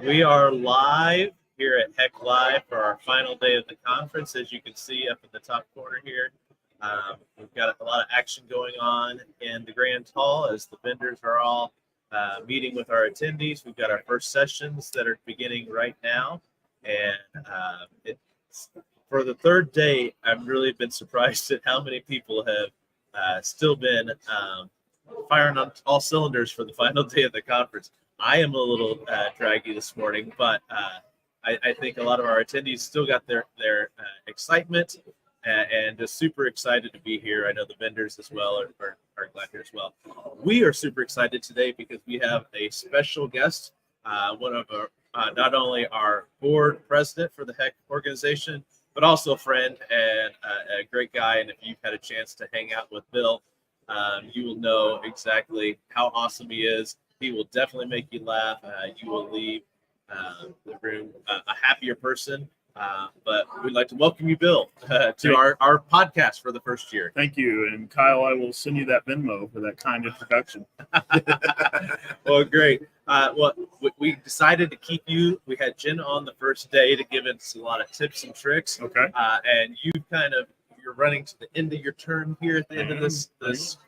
We are live here at HECC Live for our final day of the conference. As you can see up in the top corner here, we've got a lot of action going on in the Grand Hall as the vendors are all meeting with our attendees. We've got our first sessions that are beginning right now. And it's, for the third day, I've really been surprised at how many people have still been firing on all cylinders for the final day of the conference. I am a little draggy this morning, but I think a lot of our attendees still got their excitement and just super excited to be here. I know the vendors as well are glad here as well. We are super excited today because we have a special guest, one of our, not only our board president for the HECC organization, but also a friend and a great guy. And if you've had a chance to hang out with Bill, you will know exactly how awesome he is. He will definitely make you laugh. You will leave the room a happier person. But we'd like to welcome you, Bill, to our podcast for the first year. Thank you. And Kyle, I will send you that Venmo for that kind introduction. Well, great. Well, we decided to keep you. We had Jen on the first day to give us a lot of tips and tricks. Okay. And you're running to the end of your term here at the end of this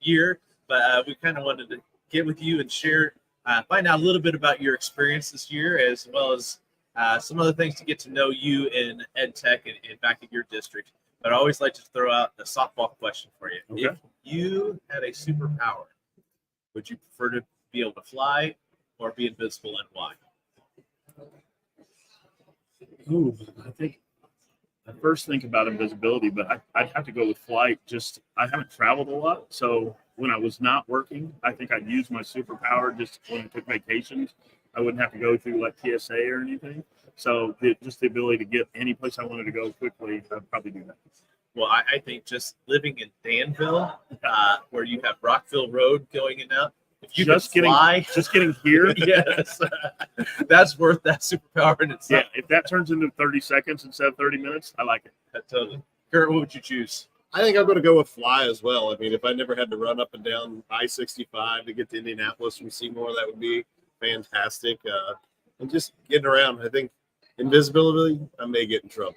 year. But we kind of wanted to get with you and share, find out a little bit about your experience this year, as well as some other things to get to know you in ed tech and back in your district. But I always like to throw out the softball question for you. Okay. If you had a superpower, would you prefer to be able to fly or be invisible, and why? Ooh, I first think about invisibility, but I'd have to go with flight. Just I haven't traveled a lot, so when I was not working, I think I'd use my superpower just when I took vacations. I wouldn't have to go through like TSA or anything. So just the ability to get any place I wanted to go quickly, I'd probably do that. Well, I think just living in Danville, where you have Rockville Road going in and out, if you just getting here, yes, that's worth that superpower in itself. Yeah, if that turns into 30 seconds instead of 30 minutes, I like it. Totally. Kurt, what would you choose? I think I'm going to go with fly as well. I mean, if I never had to run up and down I-65 to get to Indianapolis from Seymour, that would be fantastic. And just getting around, I think invisibility, I may get in trouble.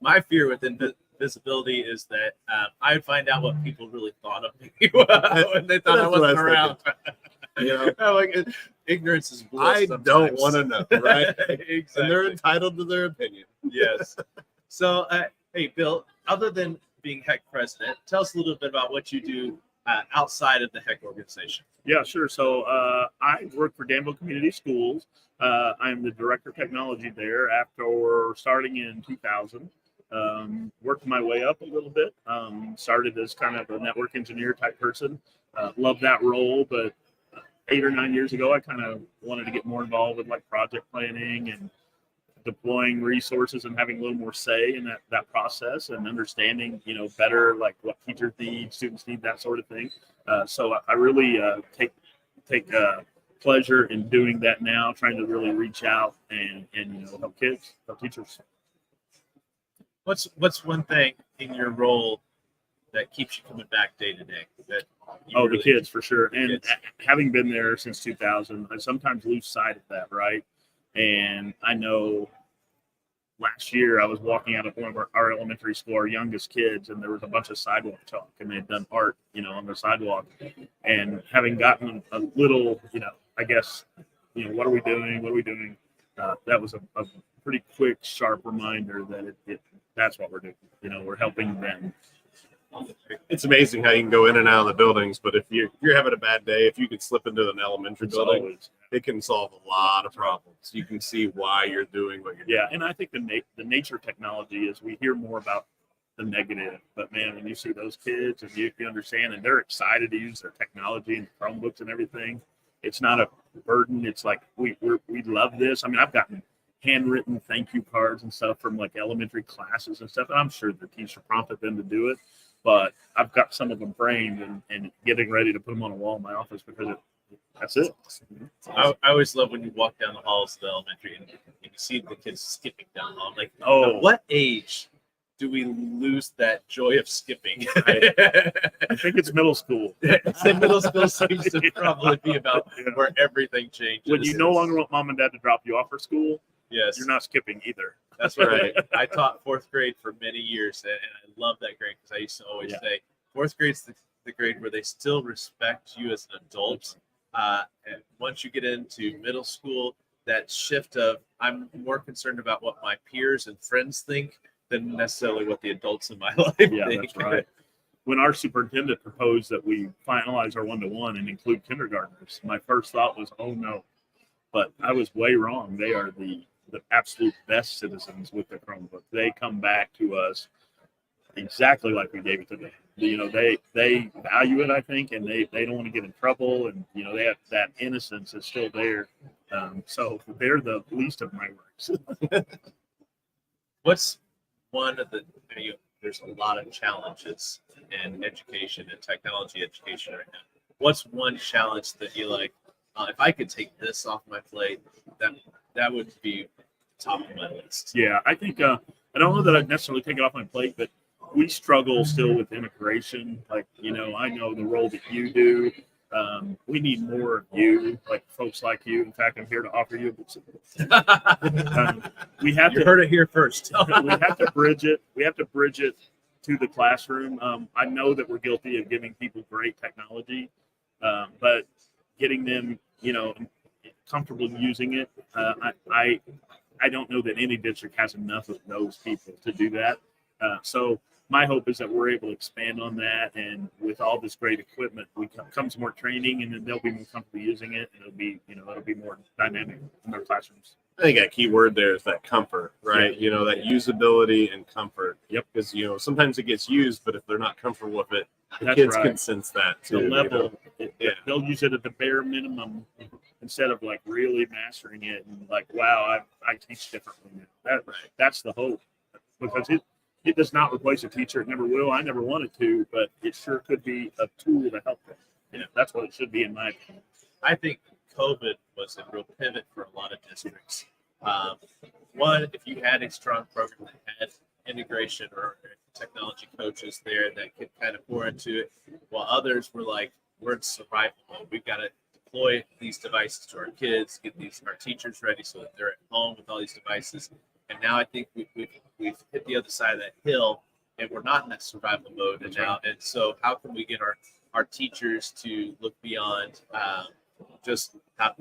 My fear with invisibility is that I would find out what people really thought of me when they thought I wasn't around. You know, like ignorance is bliss. I sometimes. don't want to know, right? Exactly. And they're entitled to their opinion. Yes. So, hey, Bill, other than being HECC president, tell us a little bit about what you do outside of the HECC organization. Yeah, sure. So I work for Danville Community Schools. I'm the director of technology there after starting in 2000. Worked my way up a little bit. Started as kind of a network engineer type person. Loved that role, but 8 or 9 years ago, I kind of wanted to get more involved with like project planning and deploying resources and having a little more say in that process and understanding, better like what teachers need, students need, that sort of thing. So I really take pleasure in doing that now, trying to really reach out and help kids, help teachers. What's one thing in your role that keeps you coming back day to day? The kids for sure. And having been there since 2000, I sometimes lose sight of that, right? And I know last year I was walking out of one of our elementary school, our youngest kids, and there was a bunch of sidewalk chalk, and they had done art, on the sidewalk. And having gotten a little, I guess, what are we doing? That was a pretty quick, sharp reminder that that's what we're doing. We're helping them. It's amazing how you can go in and out of the buildings, but if you're having a bad day, if you could slip into an elementary building, it can solve a lot of problems. You can see why you're doing what you're doing. Yeah, and I think the nature of technology is we hear more about the negative, but man, when you see those kids and you understand and they're excited to use their technology and Chromebooks and everything, it's not a burden. It's like we love this. I mean, I've gotten handwritten thank you cards and stuff from like elementary classes and stuff, and I'm sure the teacher prompted them to do it. But I've got some of them framed and getting ready to put them on a wall in my office because that's it. I always love when you walk down the halls of the elementary and you see the kids skipping down the hall. Like, at what age do we lose that joy of skipping? I think it's middle school. So middle school seems to probably be about Yeah. where everything changes. When you no longer want mom and dad to drop you off for school, Yes, you're not skipping either. that's right. I taught fourth grade for many years, and I love that grade because I used to always Yeah. say fourth grade's the grade where they still respect you as an adult. And once you get into middle school, that shift of I'm more concerned about what my peers and friends think than necessarily what the adults in my life Yeah, think. that's right. When our superintendent proposed that we finalize our 1-to-1 and include kindergartners, my first thought was, oh no. But I was way wrong. They are the absolute best citizens with the Chromebook. They come back to us exactly like we gave it to them. They value it, I think, and they don't want to get in trouble, and they have that innocence is still there. So they're the least of my worries. What's one of the there's a lot of challenges in education and technology education right now. What's one challenge that you like? If I could take this off my plate, that would be top of my list. Yeah, I think I don't know that I'd necessarily take it off my plate, but we struggle still with integration. Like, I know the role that you do. We need more of you, like folks like you. In fact, I'm here to offer you a book. We have You to heard it here first. we have to bridge it. We have to bridge it to the classroom. I know that we're guilty of giving people great technology, but getting them, comfortable using it. I don't know that any district has enough of those people to do that. So my hope is that we're able to expand on that, and with all this great equipment, comes more training, and then they'll be more comfortable using it, and it'll be more dynamic in their classrooms. I think a key word there is that comfort, right? Yeah. That usability and comfort. Yep. Because sometimes it gets used, but if they're not comfortable with it, the That's kids right. can sense that The too. level, Yeah. they'll use it at the bare minimum instead of like really mastering it and like, wow, I teach differently now. That's the hope, because it does not replace a teacher. It never will. I never wanted to, but it sure could be a tool to help them. That's what it should be in my opinion. I think COVID was a real pivot for a lot of districts. One, if you had a strong program that had integration or technology coaches there that could kind of pour into it, while others were like, we're in survival mode. We've got to deploy these devices to our kids, get our teachers ready so that they're at home with all these devices. And now I think we've hit the other side of that hill, and we're not in that survival mode. And so how can we get our teachers to look beyond just how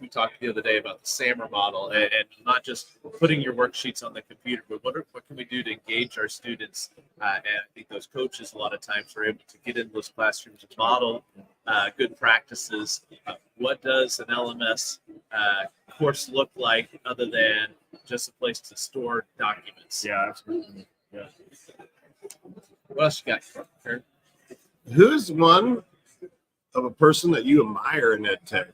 we talked the other day about the SAMR model, and not just putting your worksheets on the computer, but what can we do to engage our students? And I think those coaches a lot of times are able to get into those classrooms and model good practices. What does an LMS course look like other than just a place to store documents? Yeah, absolutely. Yeah. What else you got, Karen? Who's one of a person that you admire in ed tech?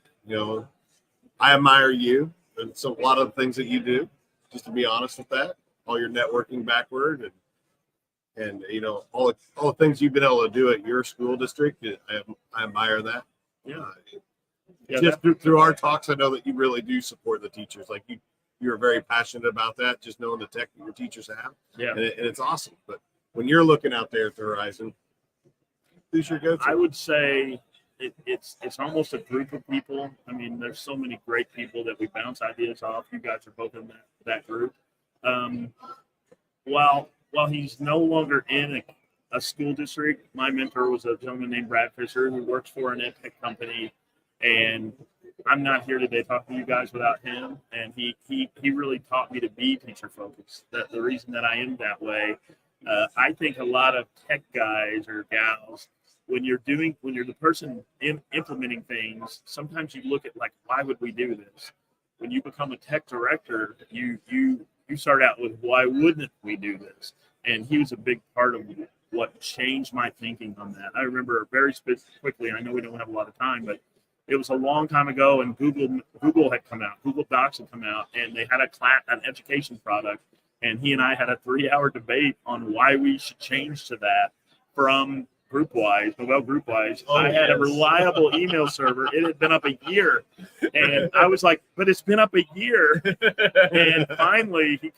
I admire you and a lot of the things that you do, just to be honest with that, all your networking backward and all the things you've been able to do at your school district. I admire that. Yeah. Just through our talks, I know that you really do support the teachers. Like you're very passionate about that, just knowing the tech that your teachers have. Yeah. And it's awesome. But when you're looking out there at the horizon, who's your go-to? I would say it's almost a group of people. I mean, there's so many great people that we bounce ideas off. You guys are both in that group. While he's no longer in a school district, my mentor was a gentleman named Brad Fisher who works for an ed tech company, and I'm not here today talking to you guys without him. And he really taught me to be teacher focused. That the reason that I am that way, I think a lot of tech guys or gals, when you're the person implementing things, sometimes you look at like, why would we do this? When you become a tech director, you start out with, why wouldn't we do this? And he was a big part of what changed my thinking on that. I remember very quickly, I know we don't have a lot of time, but it was a long time ago, and Google had come out, Google Docs had come out, and they had an education product, and he and I had a 3-hour debate on why we should change to that from GroupWise, Oh, I had a yes. reliable email server. It had been up a year, and I was like, "But it's been up a year." And finally, he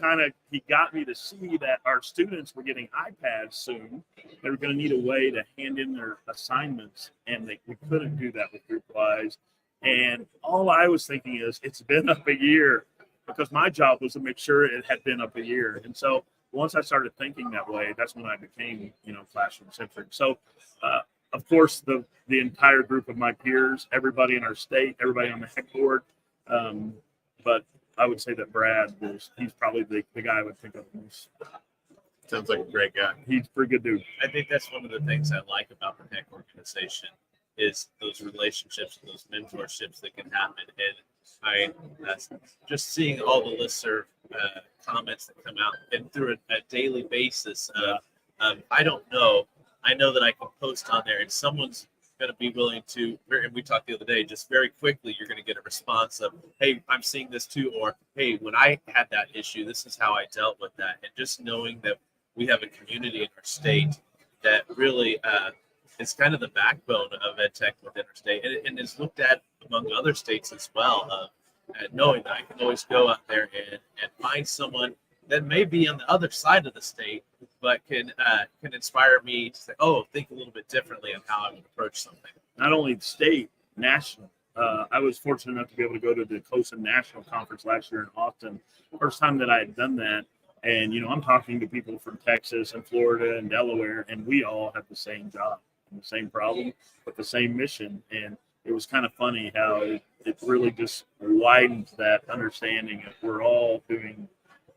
got me to see that our students were getting iPads soon. They were going to need a way to hand in their assignments, and we couldn't do that with GroupWise. And all I was thinking is, it's been up a year, because my job was to make sure it had been up a year. And so once I started thinking that way, that's when I became, classroom centric. So, of course, the entire group of my peers, everybody in our state, everybody on the HECC board. But I would say that Brad he's probably the guy I would think of most. Sounds like a great guy. He's a pretty good dude. I think that's one of the things I like about the HECC organization is those relationships, those mentorships that can happen. And I just seeing all the listserv comments that come out and through a daily basis. I don't know. I know that I can post on there and someone's going to be willing to, and we talked the other day, just very quickly, you're going to get a response of, hey, I'm seeing this too, or hey, when I had that issue, this is how I dealt with that. And just knowing that we have a community in our state that really is kind of the backbone of ed tech within our state, and is looked at among other states as well. Knowing that I can always go out there and find someone that may be on the other side of the state, but can inspire me to say, oh, think a little bit differently on how I would approach something. Not only the state, national. I was fortunate enough to be able to go to the COSA National Conference last year in Austin. First time that I had done that. And, I'm talking to people from Texas and Florida and Delaware, and we all have the same job, the same problem, but the same mission. And it was kind of funny how it really just widens that understanding of we're all doing,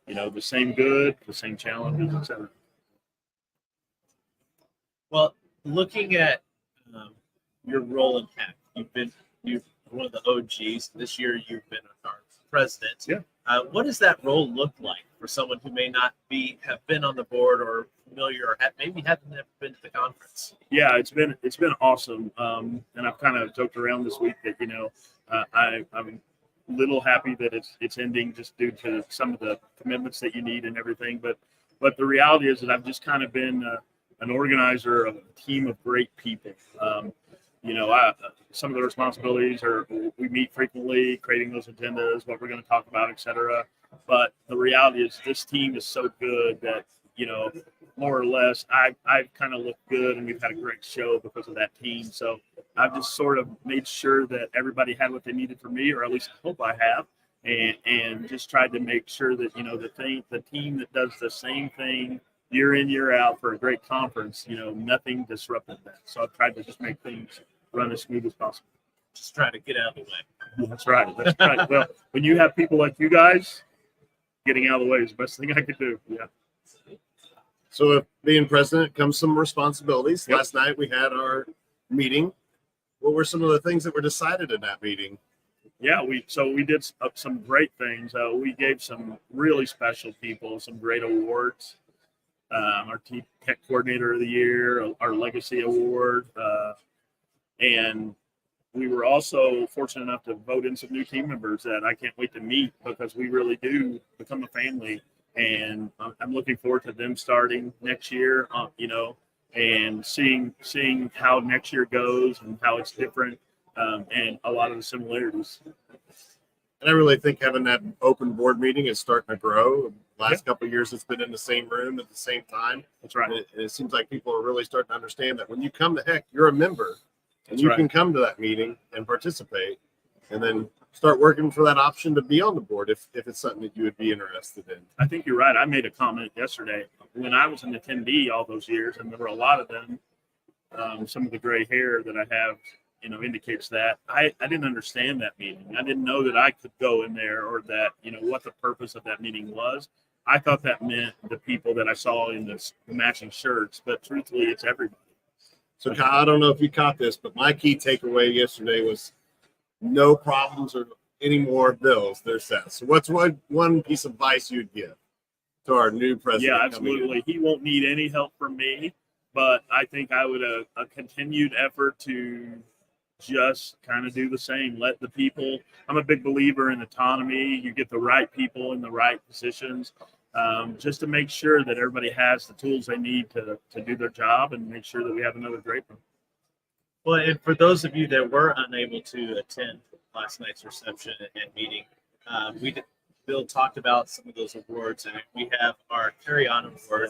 the same good, the same challenges, etc. Well, looking at your role in HECC, you're one of the OGs. This year, you've been our president. Yeah. What does that role look like for someone who may not have been on the board or familiar, or maybe hasn't been to the conference? Yeah, it's been awesome. And I've kind of joked around this week that I'm a little happy that it's ending just due to some of the commitments that you need and everything. But the reality is that I've just kind of been an organizer of a team of great people. Some of the responsibilities are we meet frequently, creating those agendas, what we're going to talk about, et cetera. But the reality is this team is so good that, more or less, I've kind of looked good and we've had a great show because of that team. So I've just sort of made sure that everybody had what they needed from me, or at least I hope I have, and just tried to make sure that, the team that does the same thing year in, year out for a great conference, nothing disrupted that. So I've tried to just make things run as smooth as possible. Just try to get out of the way. That's right. Well, when you have people like you guys, getting out of the way is the best thing I could do. Yeah. So if being president comes some responsibilities. Yep. Last night we had our meeting. What were some of the things that were decided in that meeting? Yeah, we did some great things. We gave some really special people some great awards. Our Team Tech Coordinator of the Year, our Legacy Award, and we were also fortunate enough to vote in some new team members that I can't wait to meet, because we really do become a family. And I'm looking forward to them starting next year, and seeing how next year goes and how it's different, and a lot of the similarities. And I really think having that open board meeting is starting to grow. Last couple of years, it's been in the same room at the same time. That's right. And it seems like people are really starting to understand that when you come to HECC, you're a member, and That's you right. can come to that meeting and participate, and then start working for that option to be on the board if it's something that you would be interested in. I think you're right. I made a comment yesterday when I was an attendee all those years, and there were a lot of them. Some of the gray hair that I have, indicates that I didn't understand that meeting. I didn't know that I could go in there, or that, what the purpose of that meeting was. I thought that meant the people that I saw in the matching shirts, but truthfully, it's everybody. So Kyle, I don't know if you caught this, but my key takeaway yesterday was no problems or any more bills. They're set. So what's one piece of advice you'd give to our new president? Yeah, absolutely. He won't need any help from me, but I think I would a continued effort to just kind of do the same. Let the people, I'm a big believer in autonomy. You get the right people in the right positions, just to make sure that everybody has the tools they need to do their job and make sure that we have another great one. Well, and for those of you that were unable to attend last night's reception and meeting, Bill talked about some of those awards, and we have our Carrie On Award,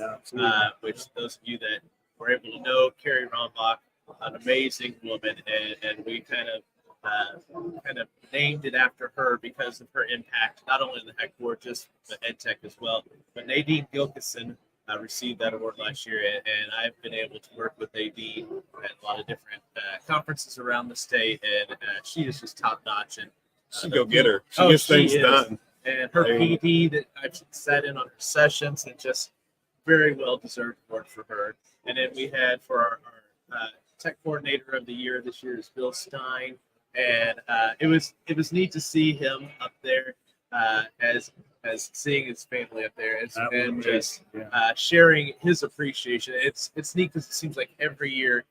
which those of you that were able to know Carrie Rombach, an amazing woman, and we kind of named it after her because of her impact, not only in the HECC board, just the ed tech as well. But Nadine Gilkison received that award last year, and I've been able to work with Nadine at a lot of different conferences around the state, and she is just top notch. And she go get her. She gets things done. And her PD that I've sat in on her sessions, and just very well deserved award for her. And then we had for our tech coordinator of the year this year is Bill Stein. And it was neat to see him up there as seeing his family up there and just sharing his appreciation. It's neat because it seems like every year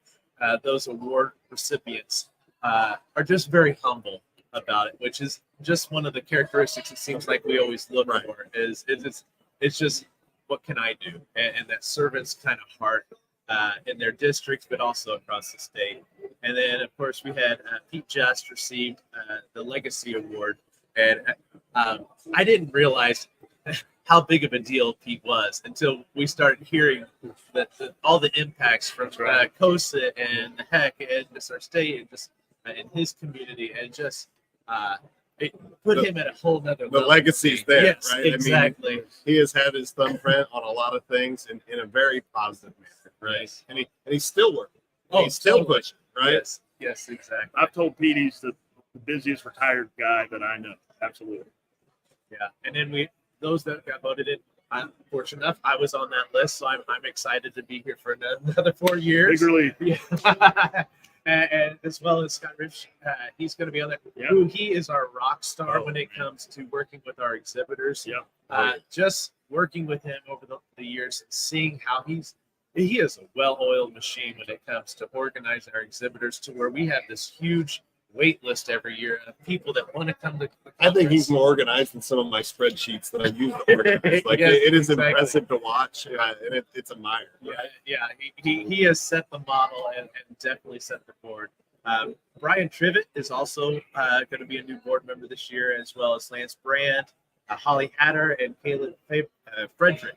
those award recipients are just very humble about it, which is just one of the characteristics it seems like we always look for. It's just what can I do, and that servant's kind of heart in their districts, but also across the state. And then, of course, we had Pete Just received the Legacy Award. And I didn't realize how big of a deal Pete was until we started hearing all the impacts from COSA and the HECC and just our state and just in his community. And just it put him at a whole nother level. The legacy's there, yes, right? Exactly. I mean, he has had his thumbprint on a lot of things in a very positive manner, right? Yes. And he's still working. Oh, he's still totally. pushing, right? Yes, exactly. I've told Pete he's the busiest retired guy that I know. Absolutely. Yeah, and then those that got voted in. I'm fortunate enough, I was on that list, so I'm excited to be here for another 4 years. Big relief. Yeah. and as well as Scott Rich, he's going to be on there. Yep. He is our rock star when it comes to working with our exhibitors. Yep. Just working with him over the years, seeing how he is a well-oiled machine when it comes to organizing our exhibitors to where we have this huge wait list every year of people that want to come to the conference. I think he's more organized than some of my spreadsheets that I use to organize. Like Yes, it is exactly. impressive to watch, and it's admired. Yeah, Right? yeah. He has set the model and definitely set the board. Brian Trivet is also going to be a new board member this year, as well as Lance Brand, Holly Hatter, and Caleb Frederick.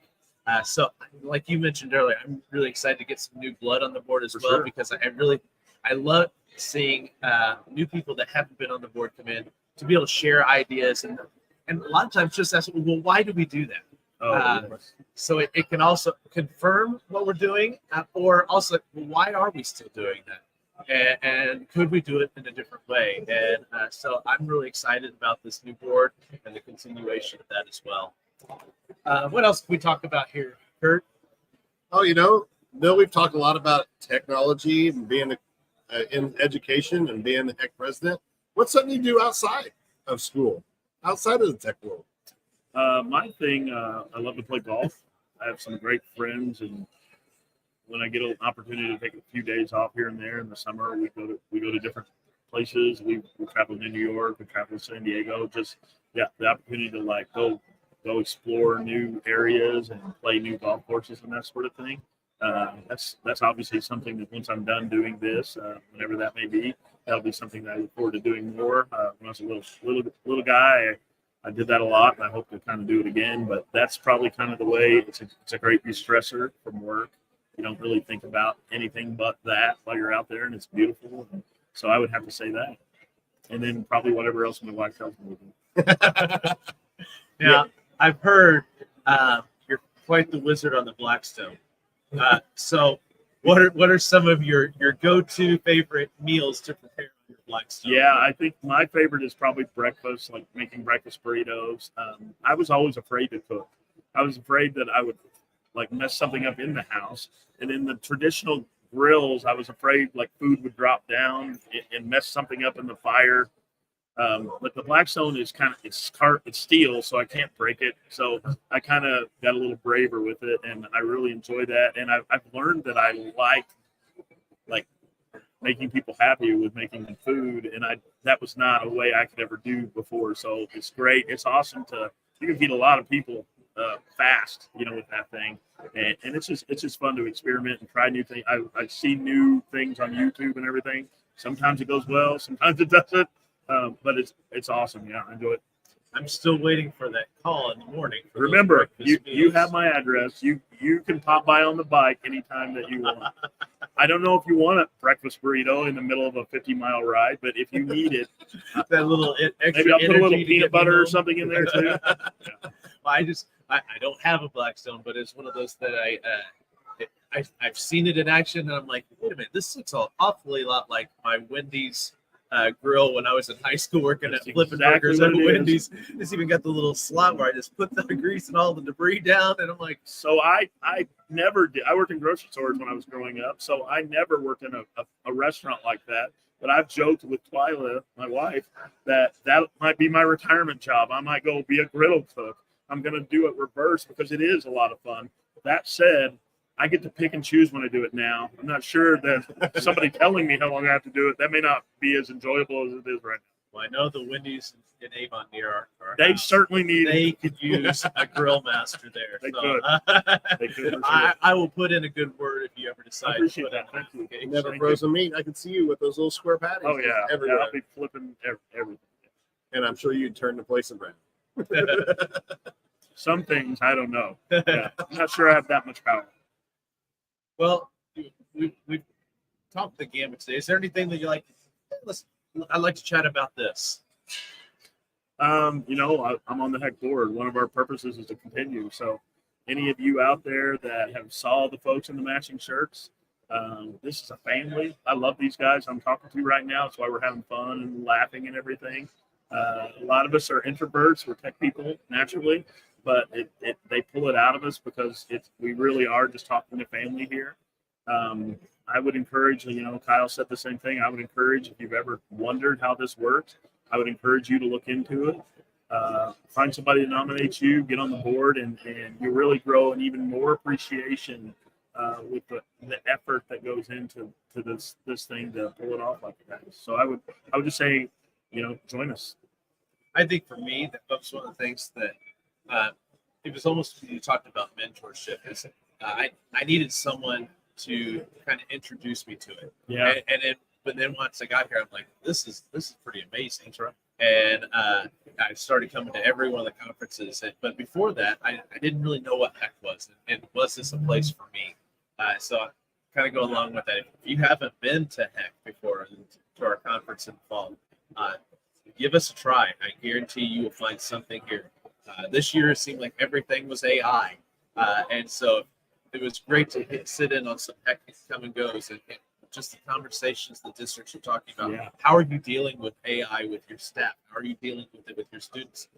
So, like you mentioned earlier, I'm really excited to get some new blood on the board as well, because I love seeing new people that haven't been on the board come in to be able to share ideas and a lot of times just ask, well, why do we do that? So it can also confirm what we're doing, or also, why are we still doing that? And could we do it in a different way? And so I'm really excited about this new board and the continuation of that as well. What else can we talk about here, Kurt? Oh, Bill, we've talked a lot about technology and being in education and being the HECC president. What's something you do outside of school, outside of the tech world? My thing, I love to play golf. I have some great friends, and when I get an opportunity to take a few days off here and there in the summer, we go to different places. We travel to New York, we travel to San Diego. Just the opportunity to go explore new areas and play new golf courses and that sort of thing. That's obviously something that once I'm done doing this, whenever that may be, that'll be something that I look forward to doing more. When I was a little guy, I did that a lot, and I hope to kind of do it again. But that's probably kind of the way. It's a great de-stressor from work. You don't really think about anything but that while you're out there, and it's beautiful. So I would have to say that, and then probably whatever else my wife tells me to do. Now, I've heard you're quite the wizard on the Blackstone. So what are some of your go-to favorite meals to prepare on your Blackstone? Yeah, I think my favorite is probably breakfast, like making breakfast burritos. I was always afraid to cook. I was afraid that I would mess something up in the house. And in the traditional grills, I was afraid food would drop down and mess something up in the fire. But the Blackstone is it's steel, so I can't break it. So I kind of got a little braver with it, and I really enjoy that. And I've learned that I like making people happy with making them food, and that was not a way I could ever do before. So it's great. It's awesome you can feed a lot of people fast, with that thing. And it's just fun to experiment and try new things. I see new things on YouTube and everything. Sometimes it goes well, sometimes it doesn't. But it's awesome. Yeah, I enjoy it. I'm still waiting for that call in the morning. Remember, you have my address. You can pop by on the bike anytime that you want. I don't know if you want a breakfast burrito in the middle of a 50-mile ride, but if you need it, that little extra maybe I'll put a little energy to peanut get me butter or home. something in there too. Well, I don't have a Blackstone, but it's one of those that I've seen it in action, and I'm like, wait a minute, this looks awfully lot like my Wendy's grill when I was in high school working That's at flipping exactly burgers what at it is. Wendy's. It's even got the little slot where I just put the grease and all the debris down, and I'm like, So I never did. I worked in grocery stores when I was growing up, so I never worked in a restaurant like that. But I've joked with Twyla, my wife, that might be my retirement job. I might go be a griddle cook. I'm going to do it reverse because it is a lot of fun. That said, I get to pick and choose when I do it now. I'm not sure that somebody telling me how long I have to do it, that may not be as enjoyable as it is right now. well, I know the Wendy's in Avon near our They house, certainly need they could use a grill master there. They so, could. They could, for sure. I will put in a good word if you ever decide. I appreciate to put that. in an Thank you. application. Never Thank frozen meat. I can see you with those little square patties. Oh, yeah. everywhere. I'll be flipping everything. And I'm sure you'd turn the place around. Some things, I don't know. Yeah. I'm not sure I have that much power. Well, we've talked the gamut today. Is there anything that you like? I'd like to chat about this. I'm on the HECC board. One of our purposes is to continue. So any of you out there that have saw the folks in the matching shirts, this is a family. I love these guys I'm talking to right now. That's why we're having fun and laughing and everything. A lot of us are introverts. We're tech people naturally, but they pull it out of us because we really are just talking to family here. I would encourage, Kyle said the same thing. I would encourage, if you've ever wondered how this works, I would encourage you to look into it. Find somebody to nominate you, get on the board, and you really grow an even more appreciation with the effort that goes into this thing to pull it off like that. So I would just say, join us. I think for me, that was one of the things that it was almost, you talked about mentorship. I needed someone to kind of introduce me to it. Yeah. But then once I got here, I'm like, this is pretty amazing. That's right. And I started coming to every one of the conferences. But before that, I didn't really know what HECC was, and was this a place for me? So I kind of go along with that. If you haven't been to HECC before, to our conference in the fall, give us a try. I guarantee you will find something here. This year, it seemed like everything was AI. And so it was great to sit in on some HECC come and goes and just the conversations the districts are talking about. Yeah. How are you dealing with AI with your staff? How are you dealing with it with your students?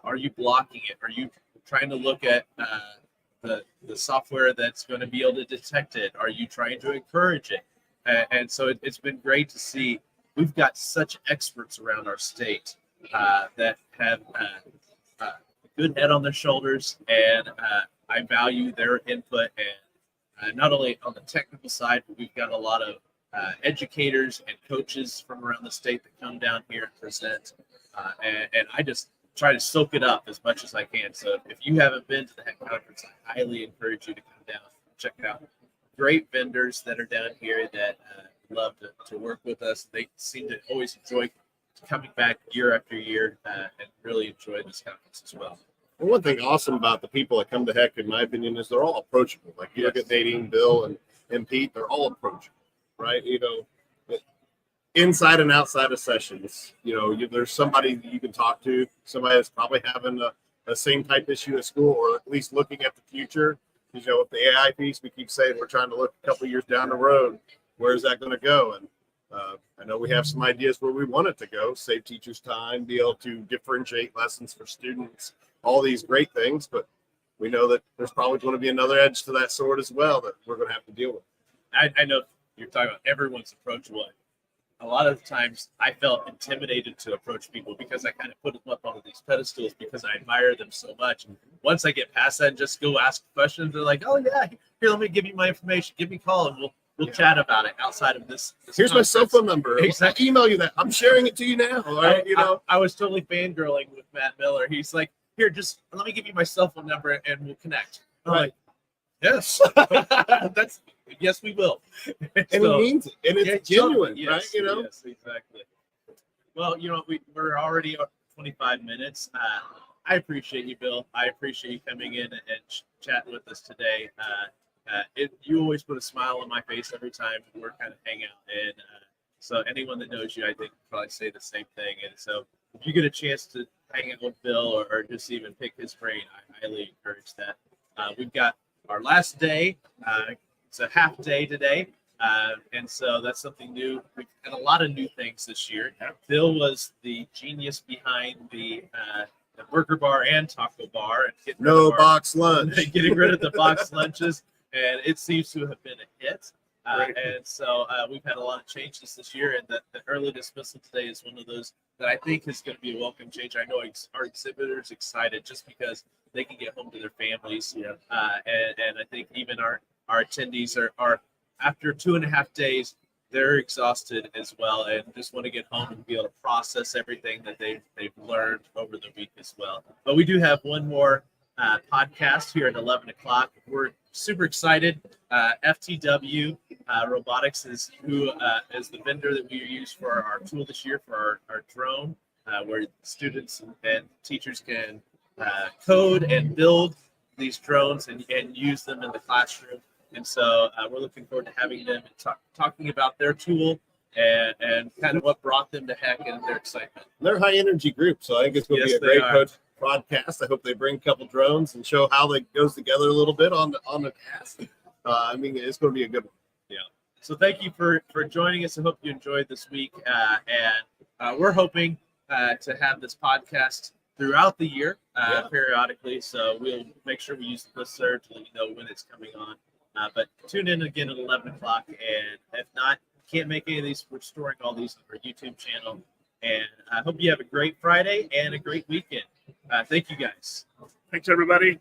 Are you blocking it? Are you trying to look at the software that's going to be able to detect it? Are you trying to encourage it? And so it's been great to see. We've got such experts around our state that have a good head on their shoulders, and I value their input. And not only on the technical side, but we've got a lot of educators and coaches from around the state that come down here and present. And I just try to soak it up as much as I can. So if you haven't been to the HECC conference, I highly encourage you to come down, check it out. Great vendors that are down here that love to work with us. They seem to always enjoy coming back year after year and really enjoy this conference as well. And one thing awesome about the people that come to HECC, in my opinion, is they're all approachable. Like you look at Nadine, Bill, and Pete, they're all approachable, right? Inside and outside of sessions, there's somebody that you can talk to, somebody that's probably having a same type issue at school, or at least looking at the future. With the AI piece, we keep saying we're trying to look a couple of years down the road. Where's that going to go? And I know we have some ideas where we want it to go, save teachers time, be able to differentiate lessons for students, all these great things. But we know that there's probably going to be another edge to that sword as well that we're going to have to deal with. I know you're talking about everyone's approachable. A lot of times I felt intimidated to approach people because I kind of put them up on these pedestals because I admire them so much. And once I get past that and just go ask questions, they're like, oh yeah, here, let me give you my information. Give me a call and we'll chat about it outside of this Here's my cell phone number. Exactly. I'll email you that. I'm sharing it to you now. All right, I was totally fangirling with Matt Miller. He's like, here, just let me give you my cell phone number and we'll connect. I'm Right. like, yes, yes, we will. And So, he means it, and it's yeah, genuine, totally, right? You know, Yes, exactly. Well, we're already at 25 minutes. I appreciate you, Bill. I appreciate you coming in and chatting with us today. You always put a smile on my face every time we're kind of hang out. And so anyone that knows you, I think probably say the same thing. And so if you get a chance to hang out with Bill or just even pick his brain, I highly encourage that. We've got our last day. It's a half day today. And so that's something new. We've had a lot of new things this year. Bill was the genius behind the burger bar and taco bar. And no box lunch. getting rid of the box lunches. And it seems to have been a hit. Right. And so we've had a lot of changes this year. And the early dismissal today is one of those that I think is going to be a welcome change. I know our exhibitors excited just because they can get home to their families. Yeah. And I think even our attendees are after 2.5 days, they're exhausted as well and just want to get home and be able to process everything that they've learned over the week as well. But we do have one more podcast here at 11 o'clock. We're super excited. FTW Robotics is the vendor that we use for our tool this year for our drone, where students and teachers can code and build these drones and use them in the classroom. And so we're looking forward to having them and talking about their tool and kind of what brought them to HECC and their excitement. They're a high energy group, so I think it's going to be a great podcast. I hope they bring a couple drones and show how it goes together a little bit on the cast. I mean, it's going to be a good one. Yeah. So thank you for joining us. I hope you enjoyed this week, and we're hoping to have this podcast throughout the year periodically. So we'll make sure we use the listserv to let you know when it's coming on. But tune in again at 11 o'clock. And if not, can't make any of these, we're storing all these on our YouTube channel. And I hope you have a great Friday and a great weekend. Thank you, guys. Thanks, everybody.